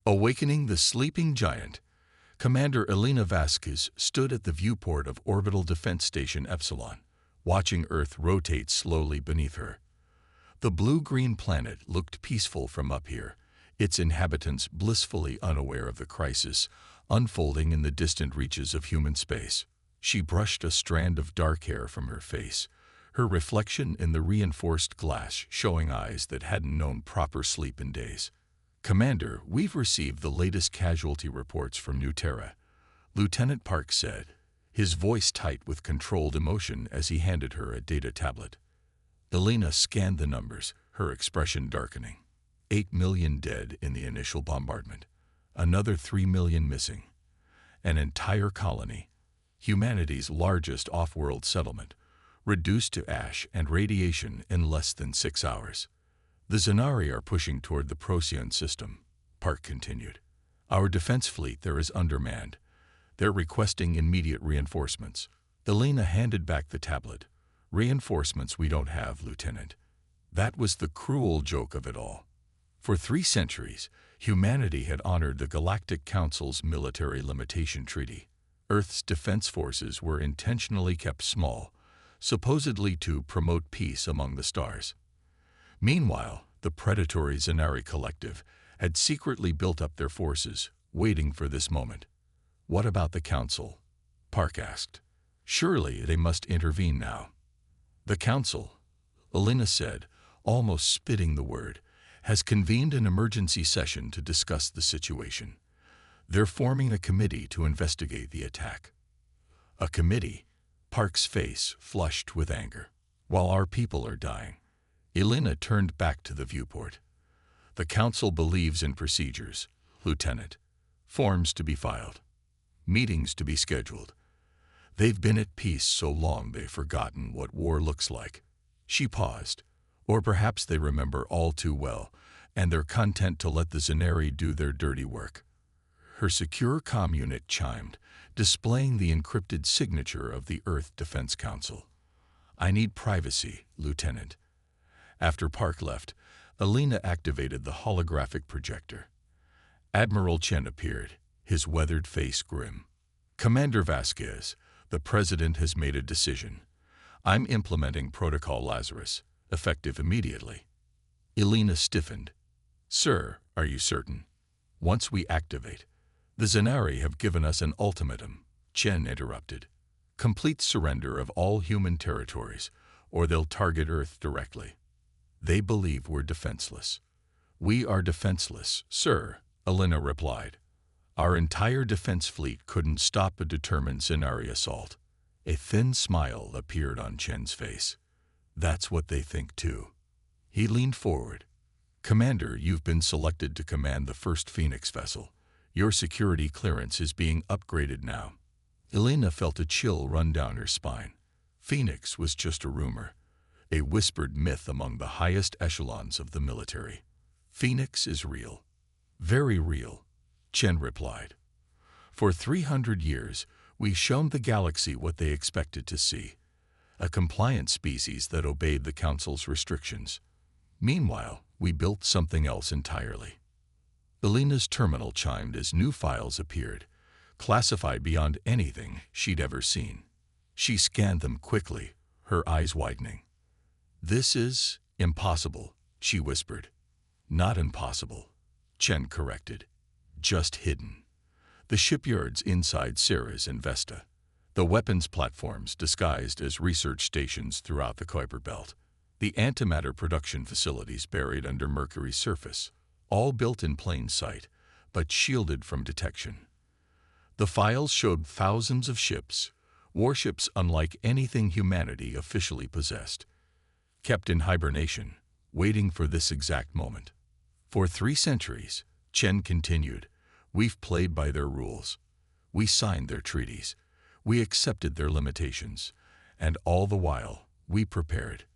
Awakening the sleeping giant, Commander Elena Vasquez stood at the viewport of Orbital Defense Station Epsilon, watching Earth rotate slowly beneath her. The blue-green planet looked peaceful from up here, its inhabitants blissfully unaware of the crisis unfolding in the distant reaches of human space. She brushed a strand of dark hair from her face, her reflection in the reinforced glass showing eyes that hadn't known proper sleep in days. "Commander, we've received the latest casualty reports from New Terra," Lieutenant Park said, his voice tight with controlled emotion as he handed her a data tablet. Elena scanned the numbers, her expression darkening. 8 million dead in the initial bombardment. Another 3 million missing. An entire colony, humanity's largest off-world settlement, reduced to ash and radiation in less than 6 hours. "The Zanari are pushing toward the Procyon system," Park continued. "Our defense fleet there is undermanned. They're requesting immediate reinforcements." Elena handed back the tablet. "Reinforcements we don't have, Lieutenant." That was the cruel joke of it all. For 3 centuries, humanity had honored the Galactic Council's military limitation treaty. Earth's defense forces were intentionally kept small, supposedly to promote peace among the stars. Meanwhile, the predatory Zanari Collective had secretly built up their forces, waiting for this moment. "What about the Council?" Park asked. "Surely they must intervene now." "The Council," Elena said, almost spitting the word, "has convened an emergency session to discuss the situation. They're forming a committee to investigate the attack." "A committee?" Park's face flushed with anger. "While our people are dying." Elena turned back to the viewport. "The Council believes in procedures, Lieutenant. Forms to be filed. Meetings to be scheduled. They've been at peace so long they've forgotten what war looks like." She paused. "Or perhaps they remember all too well, and they're content to let the Zanari do their dirty work." Her secure comm unit chimed, displaying the encrypted signature of the Earth Defense Council. "I need privacy, Lieutenant." After Park left, Elena activated the holographic projector. Admiral Chen appeared, his weathered face grim. "Commander Vasquez, the President has made a decision. I'm implementing Protocol Lazarus, effective immediately." Elena stiffened. "Sir, are you certain?" "Once we activate." "The Zanari have given us an ultimatum," Chen interrupted. "Complete surrender of all human territories, or they'll target Earth directly. They believe we're defenseless." "We are defenseless, sir," Elena replied. "Our entire defense fleet couldn't stop a determined Zanari assault." A thin smile appeared on Chen's face. "That's what they think too." He leaned forward. "Commander, you've been selected to command the first Phoenix vessel. Your security clearance is being upgraded now." Elena felt a chill run down her spine. Phoenix was just a rumor, a whispered myth among the highest echelons of the military. "Phoenix is real." "Very real," Chen replied. "For 300 years, we've shown the galaxy what they expected to see, a compliant species that obeyed the Council's restrictions. Meanwhile, we built something else entirely." Elena's terminal chimed as new files appeared, classified beyond anything she'd ever seen. She scanned them quickly, her eyes widening. "This is impossible," she whispered. "Not impossible," Chen corrected. "Just hidden. The shipyards inside Ceres and Vesta. The weapons platforms disguised as research stations throughout the Kuiper Belt. The antimatter production facilities buried under Mercury's surface, all built in plain sight, but shielded from detection. The files showed thousands of ships, warships unlike anything humanity officially possessed, kept in hibernation, waiting for this exact moment. For 3 centuries, Chen continued, we've played by their rules. We signed their treaties. We accepted their limitations. And all the while, we prepared.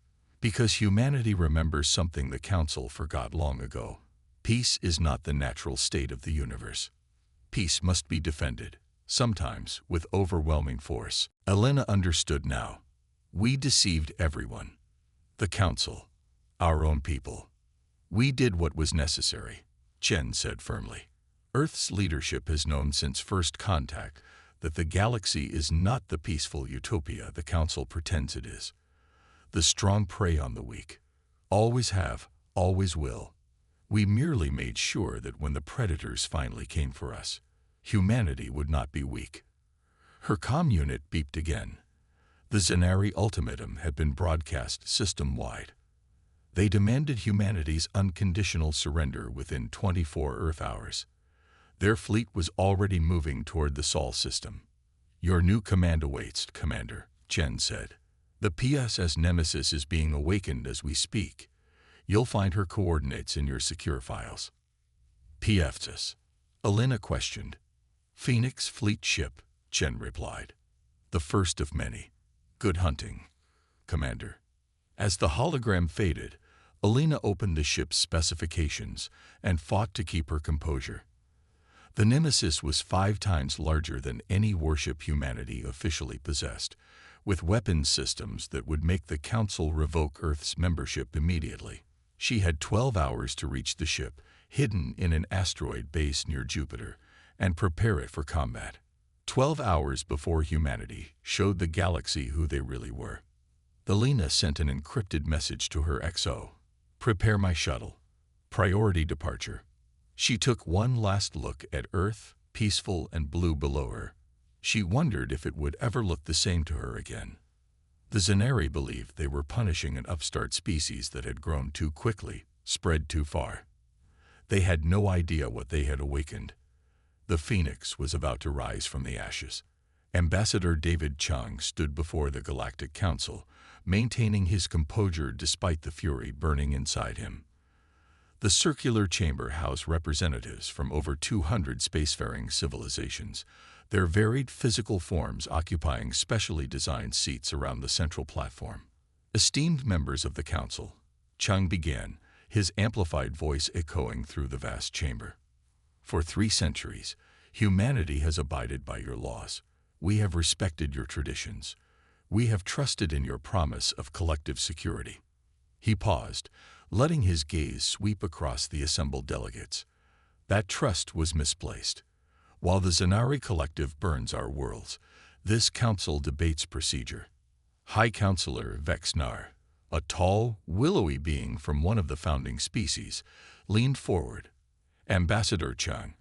Because humanity remembers something the Council forgot long ago. Peace is not the natural state of the universe. Peace must be defended, sometimes with overwhelming force. Elena understood now. We deceived everyone. The Council, our own people. We did what was necessary, Chen said firmly. Earth's leadership has known since first contact that the galaxy is not the peaceful utopia the Council pretends it is. The strong prey on the weak. Always have, always will. We merely made sure that when the predators finally came for us, humanity would not be weak. Her comm unit beeped again. The Zenari ultimatum had been broadcast system-wide. They demanded humanity's unconditional surrender within 24 Earth hours. Their fleet was already moving toward the Sol system. Your new command awaits, Commander, Chen said. The PSS Nemesis is being awakened as we speak. You'll find her coordinates in your secure files. PFS. Alina questioned. Phoenix Fleet Ship, Chen replied. The first of many. Good hunting, Commander. As the hologram faded, Alina opened the ship's specifications and fought to keep her composure. The Nemesis was 5 times larger than any warship humanity officially possessed, with weapons systems that would make the Council revoke Earth's membership immediately. She had 12 hours to reach the ship, hidden in an asteroid base near Jupiter, and prepare it for combat. 12 hours before humanity showed the galaxy who they really were. Alina sent an encrypted message to her XO. Prepare my shuttle. Priority departure. She took one last look at Earth, peaceful and blue below her. She wondered if it would ever look the same to her again. The Zenari believed they were punishing an upstart species that had grown too quickly, spread too far. They had no idea what they had awakened. The Phoenix was about to rise from the ashes. Ambassador David Chung stood before the Galactic Council, maintaining his composure despite the fury burning inside him. The circular chamber housed representatives from over 200 spacefaring civilizations, their varied physical forms occupying specially designed seats around the central platform. Esteemed members of the Council, Chung began, his amplified voice echoing through the vast chamber. For 3 centuries, humanity has abided by your laws. We have respected your traditions. We have trusted in your promise of collective security. He paused, letting his gaze sweep across the assembled delegates. That trust was misplaced. While the Zenari Collective burns our worlds, this council debates procedure. High Counselor Vexnar, a tall, willowy being from one of the founding species, leaned forward. Ambassador Chung,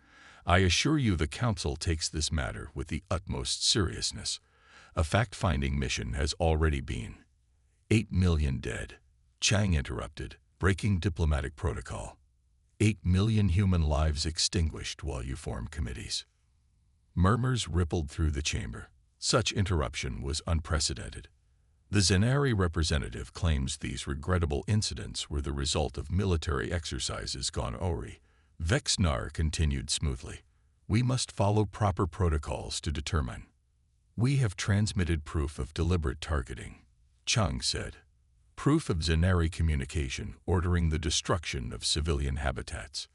I assure you the Council takes this matter with the utmost seriousness. A fact-finding mission has already been. 8 million dead. Chang interrupted, breaking diplomatic protocol. 8 million human lives extinguished while you form committees. Murmurs rippled through the chamber. Such interruption was unprecedented. The Zenari representative claims these regrettable incidents were the result of military exercises gone awry. Vexnar continued smoothly. We must follow proper protocols to determine. We have transmitted proof of deliberate targeting, Chung said. Proof of Zenari communication ordering the destruction of civilian habitats.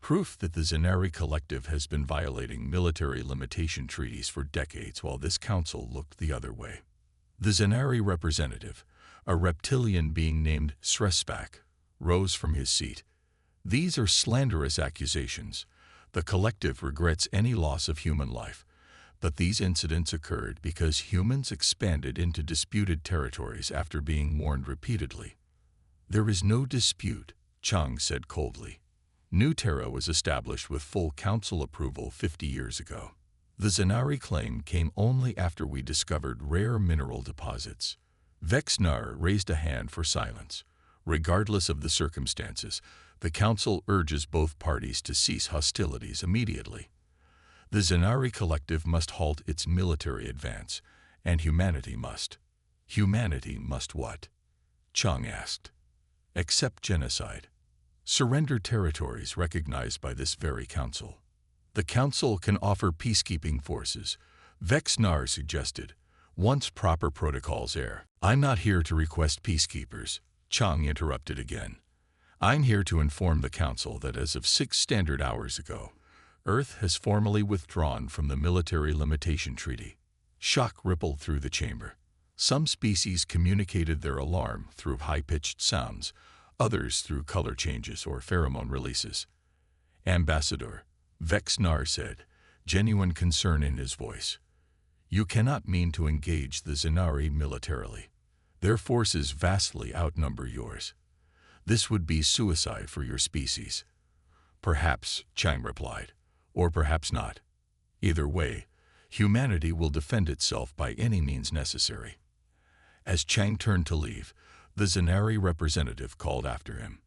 Proof that the Zenari Collective has been violating military limitation treaties for decades while this council looked the other way. The Zenari representative, a reptilian being named Srespak, rose from his seat. These are slanderous accusations. The Collective regrets any loss of human life, but these incidents occurred because humans expanded into disputed territories after being warned repeatedly. There is no dispute, Chung said coldly. New Terra was established with full council approval 50 years ago. The Zenari claim came only after we discovered rare mineral deposits. Vexnar raised a hand for silence. Regardless of the circumstances, the Council urges both parties to cease hostilities immediately. The Zenari Collective must halt its military advance, and humanity must. Humanity must what? Chung asked. Accept genocide. Surrender territories recognized by this very council. The council can offer peacekeeping forces, Vexnar suggested, once proper protocols air. I'm not here to request peacekeepers, Chung interrupted again. I'm here to inform the council that as of 6 standard hours ago, Earth has formally withdrawn from the Military Limitation Treaty. Shock rippled through the chamber. Some species communicated their alarm through high-pitched sounds, others through color changes or pheromone releases. Ambassador, Vexnar said, genuine concern in his voice. You cannot mean to engage the Zenari militarily. Their forces vastly outnumber yours. This would be suicide for your species. Perhaps, Chang replied, or perhaps not. Either way, humanity will defend itself by any means necessary. As Chang turned to leave, the Zenari representative called after him.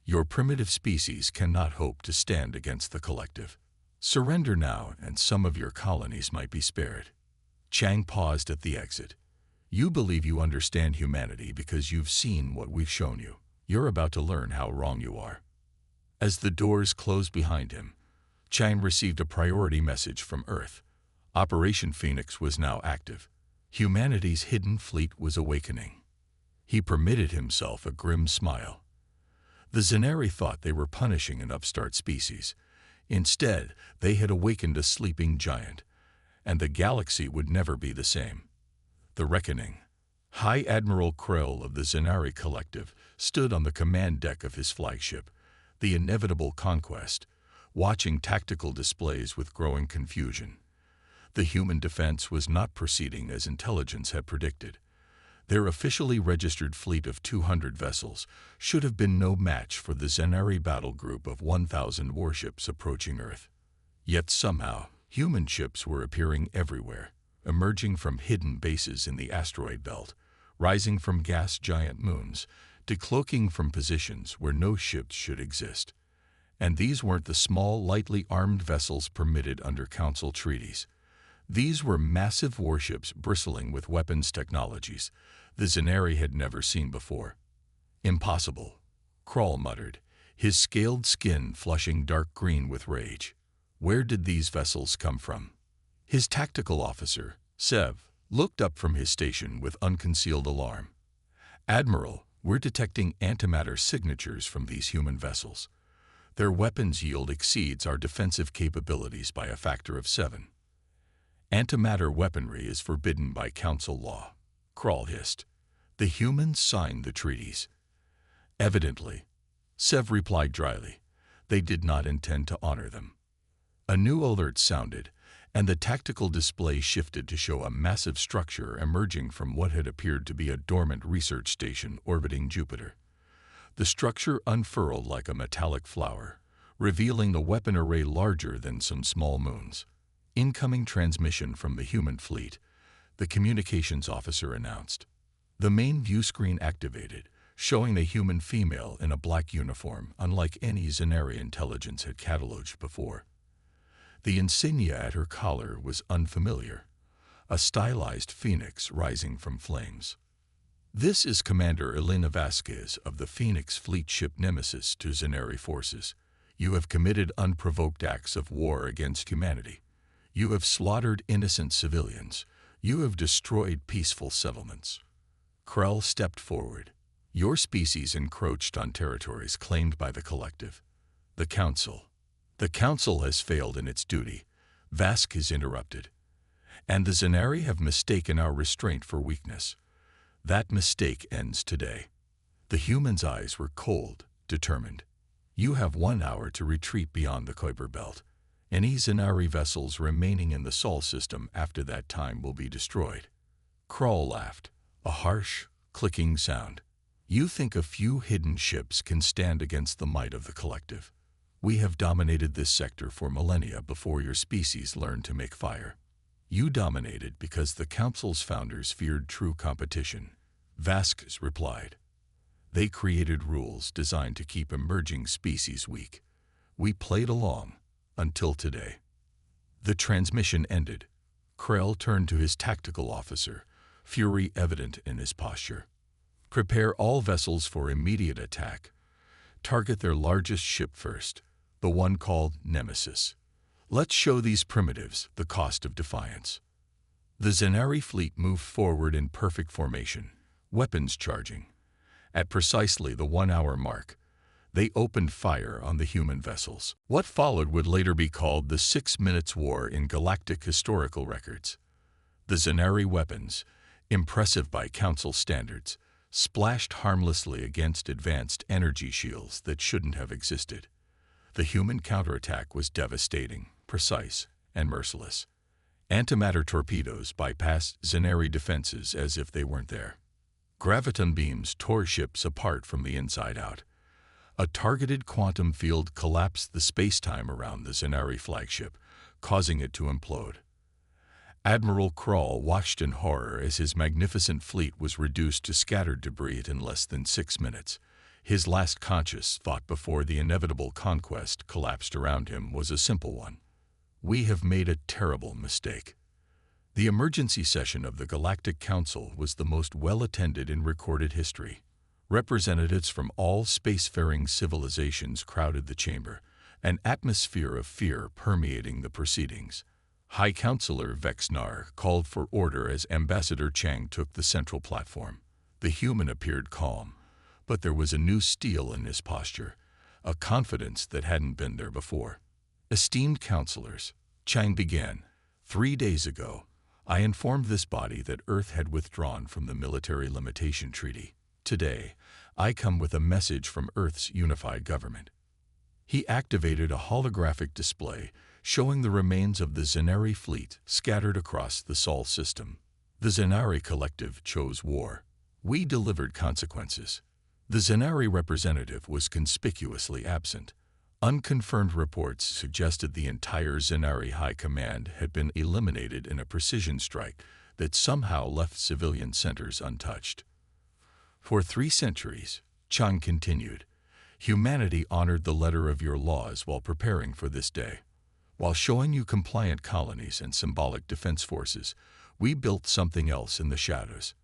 Your primitive species cannot hope to stand against the collective. Surrender now, and some of your colonies might be spared. Chang paused at the exit. You believe you understand humanity because you've seen what we've shown you. You're about to learn how wrong you are. As the doors closed behind him, Chang received a priority message from Earth. Operation Phoenix was now active. Humanity's hidden fleet was awakening. He permitted himself a grim smile. The Zenari thought they were punishing an upstart species. Instead, they had awakened a sleeping giant, and the galaxy would never be the same. The Reckoning. High Admiral Krell of the Zenari Collective stood on the command deck of his flagship, the Inevitable Conquest, watching tactical displays with growing confusion. The human defense was not proceeding as intelligence had predicted. Their officially registered fleet of 200 vessels should have been no match for the Zenari battle group of 1,000 warships approaching Earth. Yet somehow, human ships were appearing everywhere, emerging from hidden bases in the asteroid belt, rising from gas giant moons, decloaking from positions where no ships should exist. And these weren't the small, lightly armed vessels permitted under Council treaties. These were massive warships bristling with weapons technologies the Zenari had never seen before. Impossible, Krall muttered, his scaled skin flushing dark green with rage. Where did these vessels come from? His tactical officer, Sev, looked up from his station with unconcealed alarm. Admiral, we're detecting antimatter signatures from these human vessels. Their weapons yield exceeds our defensive capabilities by a factor of 7. Antimatter weaponry is forbidden by Council law, Krall hissed. The humans signed the treaties. Evidently, Sev replied dryly, they did not intend to honor them. A new alert sounded, and the tactical display shifted to show a massive structure emerging from what had appeared to be a dormant research station orbiting Jupiter. The structure unfurled like a metallic flower, revealing the weapon array larger than some small moons. Incoming transmission from the human fleet, the communications officer announced. The main view screen activated, showing a human female in a black uniform unlike any Zenari intelligence had cataloged before. The insignia at her collar was unfamiliar, a stylized phoenix rising from flames. This is Commander Elena Vasquez of the Phoenix fleet ship Nemesis to Zenari forces. You have committed unprovoked acts of war against humanity. You have slaughtered innocent civilians. You have destroyed peaceful settlements. Krell stepped forward. Your species encroached on territories claimed by the collective. The Council. The Council has failed in its duty, Vasquez interrupted. And the Zenari have mistaken our restraint for weakness. That mistake ends today. The human's eyes were cold, determined. You have 1 hour to retreat beyond the Kuiper Belt. Any Zenari vessels remaining in the Sol system after that time will be destroyed. Krall laughed, a harsh, clicking sound. You think a few hidden ships can stand against the might of the collective. We have dominated this sector for millennia before your species learned to make fire. You dominated because the Council's founders feared true competition, Vasquez replied. They created rules designed to keep emerging species weak. We played along, until today. The transmission ended. Krell turned to his tactical officer, fury evident in his posture. Prepare all vessels for immediate attack. Target their largest ship first, the one called Nemesis. Let's show these primitives the cost of defiance. The Zenari fleet moved forward in perfect formation, weapons charging. At precisely the 1 hour mark, they opened fire on the human vessels. What followed would later be called the 6 Minutes War in galactic historical records. The Zenari weapons, impressive by Council standards, splashed harmlessly against advanced energy shields that shouldn't have existed. The human counterattack was devastating, precise, and merciless. Antimatter torpedoes bypassed Zenari defenses as if they weren't there. Graviton beams tore ships apart from the inside out. A targeted quantum field collapsed the space-time around the Zenari flagship, causing it to implode. Admiral Krall watched in horror as his magnificent fleet was reduced to scattered debris in less than 6 minutes. His last conscious thought before the inevitable conquest collapsed around him was a simple one. We have made a terrible mistake. The emergency session of the Galactic Council was the most well-attended in recorded history. Representatives from all spacefaring civilizations crowded the chamber, an atmosphere of fear permeating the proceedings. High Counselor Vexnar called for order as Ambassador Chang took the central platform. The human appeared calm, but there was a new steel in his posture, a confidence that hadn't been there before. Esteemed counselors, Chang began, 3 days ago, I informed this body that Earth had withdrawn from the Military Limitation Treaty. Today, I come with a message from Earth's unified government. He activated a holographic display showing the remains of the Zenari fleet scattered across the Sol system. The Zenari collective chose war. We delivered consequences. The Zenari representative was conspicuously absent. Unconfirmed reports suggested the entire Zenari High Command had been eliminated in a precision strike that somehow left civilian centers untouched. For 3 centuries, Chang continued, humanity honored the letter of your laws while preparing for this day. While showing you compliant colonies and symbolic defense forces, we built something else in the shadows.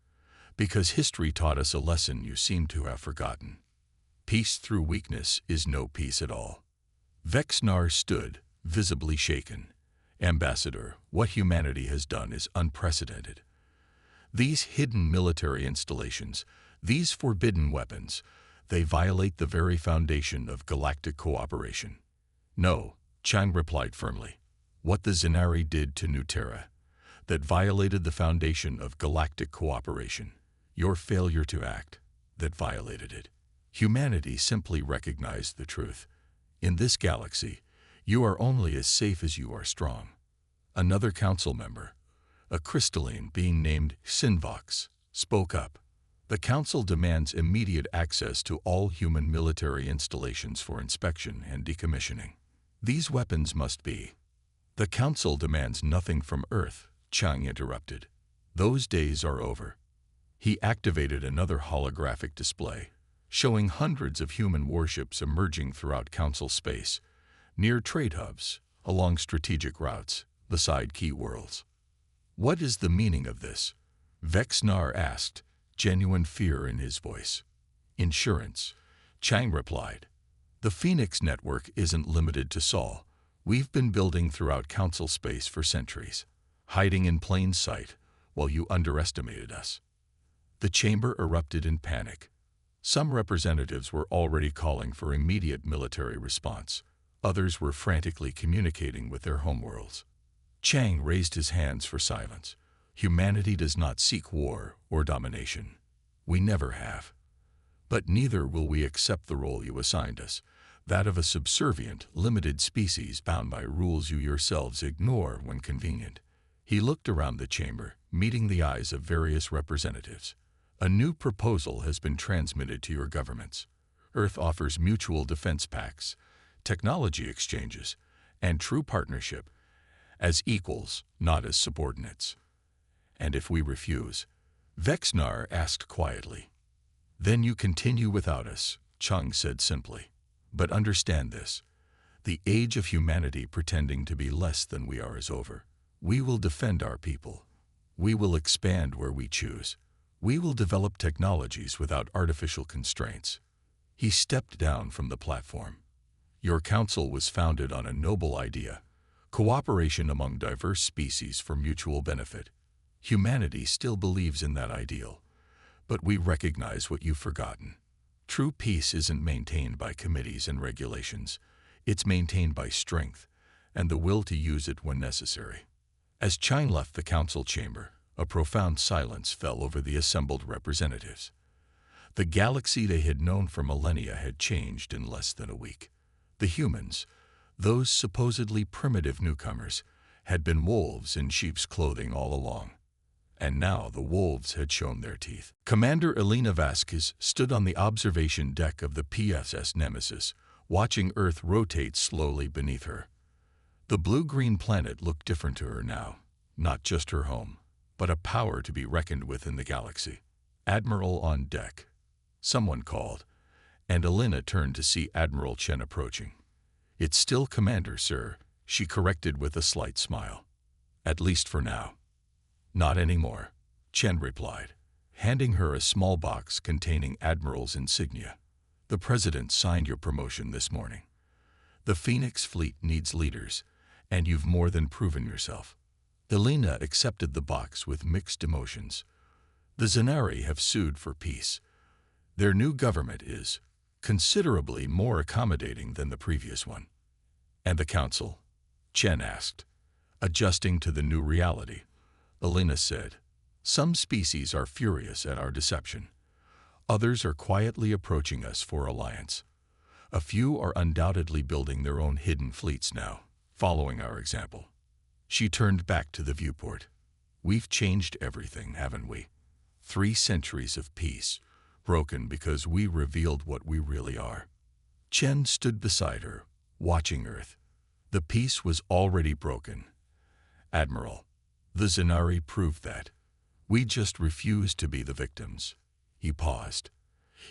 Because history taught us a lesson you seem to have forgotten. Peace through weakness is no peace at all. Vexnar stood, visibly shaken. Ambassador, what humanity has done is unprecedented. These hidden military installations, these forbidden weapons, they violate the very foundation of galactic cooperation. No, Chang replied firmly. What the Zenari did to Nuterra, that violated the foundation of galactic cooperation. Your failure to act, that violated it. Humanity simply recognized the truth. In this galaxy, you are only as safe as you are strong. Another council member, a crystalline being named Sinvox, spoke up. The council demands immediate access to all human military installations for inspection and decommissioning. These weapons must be. The council demands nothing from Earth, Chang interrupted. Those days are over. He activated another holographic display, showing hundreds of human warships emerging throughout council space, near trade hubs, along strategic routes, beside key worlds. What is the meaning of this? Vexnar asked, genuine fear in his voice. Insurance, Chang replied. The Phoenix network isn't limited to Sol. We've been building throughout council space for centuries, hiding in plain sight while you underestimated us. The chamber erupted in panic. Some representatives were already calling for immediate military response. Others were frantically communicating with their homeworlds. Chang raised his hands for silence. Humanity does not seek war or domination. We never have. But neither will we accept the role you assigned us, that of a subservient, limited species bound by rules you yourselves ignore when convenient. He looked around the chamber, meeting the eyes of various representatives. A new proposal has been transmitted to your governments. Earth offers mutual defense pacts, technology exchanges, and true partnership as equals, not as subordinates. And if we refuse, Vexnar asked quietly. Then you continue without us, Chang said simply. But understand this. The age of humanity pretending to be less than we are is over. We will defend our people. We will expand where we choose. We will develop technologies without artificial constraints. He stepped down from the platform. Your council was founded on a noble idea, cooperation among diverse species for mutual benefit. Humanity still believes in that ideal, but we recognize what you've forgotten. True peace isn't maintained by committees and regulations. It's maintained by strength and the will to use it when necessary. As Chang left the council chamber, a profound silence fell over the assembled representatives. The galaxy they had known for millennia had changed in less than a week. The humans, those supposedly primitive newcomers, had been wolves in sheep's clothing all along. And now the wolves had shown their teeth. Commander Elena Vasquez stood on the observation deck of the PSS Nemesis, watching Earth rotate slowly beneath her. The blue-green planet looked different to her now, not just her home, but a power to be reckoned with in the galaxy. "Admiral on deck," someone called, and Elena turned to see Admiral Chen approaching. "It's still Commander, sir," she corrected with a slight smile. "At least for now." "Not anymore," Chen replied, handing her a small box containing Admiral's insignia. "The President signed your promotion this morning. The Phoenix Fleet needs leaders, and you've more than proven yourself." Elena accepted the box with mixed emotions. The Zenari have sued for peace. Their new government is considerably more accommodating than the previous one. "And the Council?" Chen asked. "Adjusting to the new reality," Elena said. "Some species are furious at our deception. Others are quietly approaching us for alliance. A few are undoubtedly building their own hidden fleets now, following our example." She turned back to the viewport. "We've changed everything, haven't we? 3 centuries of peace, broken because we revealed what we really are." Chen stood beside her, watching Earth. The peace was already broken. "Admiral, the Zenari proved that. We just refused to be the victims." He paused.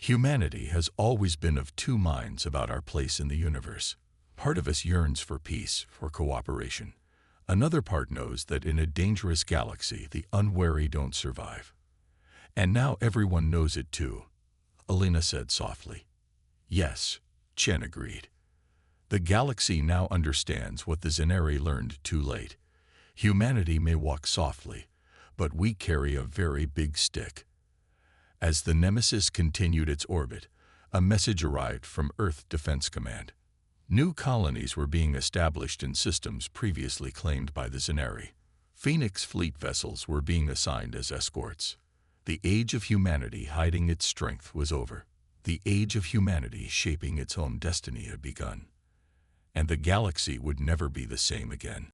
"Humanity has always been of two minds about our place in the universe. Part of us yearns for peace, for cooperation. Another part knows that in a dangerous galaxy, the unwary don't survive. And now everyone knows it too," Elena said softly. "Yes," Chen agreed. "The galaxy now understands what the Zenari learned too late. Humanity may walk softly, but we carry a very big stick." As the Nemesis continued its orbit, a message arrived from Earth Defense Command. New colonies were being established in systems previously claimed by the Zenari. Phoenix Fleet vessels were being assigned as escorts. The age of humanity hiding its strength was over. The age of humanity shaping its own destiny had begun. And the galaxy would never be the same again.